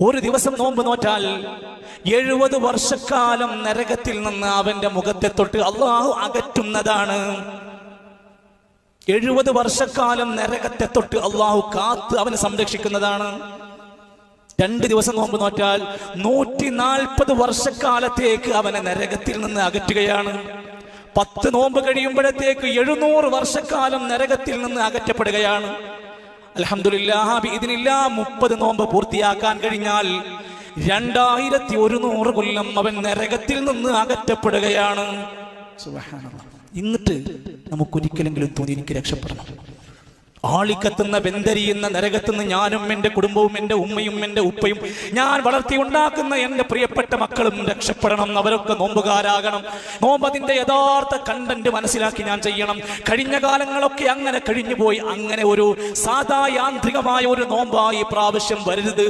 ഒരു ദിവസം നോമ്പ് നോറ്റാൽ 70 വർഷക്കാലം നരകത്തിൽ നിന്ന് അവന്റെ മുഖത്തെ തൊട്ട് അള്ളാഹു അകറ്റുന്നതാണ്. 70 വർഷക്കാലം നരകത്തെ തൊട്ട് അള്ളാഹു കാത്ത് അവനെ സംരക്ഷിക്കുന്നതാണ്. 2 ദിവസം നോമ്പ് നോറ്റാൽ 140 വർഷക്കാലത്തേക്ക് അവനെ നരകത്തിൽ നിന്ന് അകറ്റുകയാണ്. 10 നോമ്പ് കഴിയുമ്പോഴത്തേക്ക് 700 വർഷക്കാലം നരകത്തിൽ നിന്ന് അകറ്റപ്പെടുകയാണ്. അൽഹംദുലില്ലാഹ് ബിഇദ്നില്ലാഹ് 30 നോമ്പ് പൂർത്തിയാക്കാൻ കഴിഞ്ഞാൽ 2100 കൊല്ലം അവൻ നരകത്തിൽ നിന്ന് അകറ്റപ്പെടുകയാണ്. സുബ്ഹാനല്ലാഹ്. എന്നിട്ട് നമുക്കൊരിക്കലെങ്കിലും തോന്നി എനിക്ക് രക്ഷപ്പെടണം, ആളിക്കത്തുന്ന വെന്തരിയുന്ന നരകത്തുനിന്ന് ഞാനും എൻ്റെ കുടുംബവും എൻ്റെ ഉമ്മയും എൻ്റെ ഉപ്പയും ഞാൻ വളർത്തി ഉണ്ടാക്കുന്ന എൻ്റെ പ്രിയപ്പെട്ട മക്കളും രക്ഷപ്പെടണം. അവരൊക്കെ നോമ്പുകാരാകണം. നോമ്പ് അതിൻ്റെ യഥാർത്ഥ കണ്ടന്റ് മനസ്സിലാക്കി ഞാൻ ചെയ്യണം. കഴിഞ്ഞ കാലങ്ങളൊക്കെ അങ്ങനെ കഴിഞ്ഞുപോയി. അങ്ങനെ ഒരു സാധാ യാന്ത്രികമായ ഒരു നോമ്പായി പ്രാവശ്യം വരരുത്.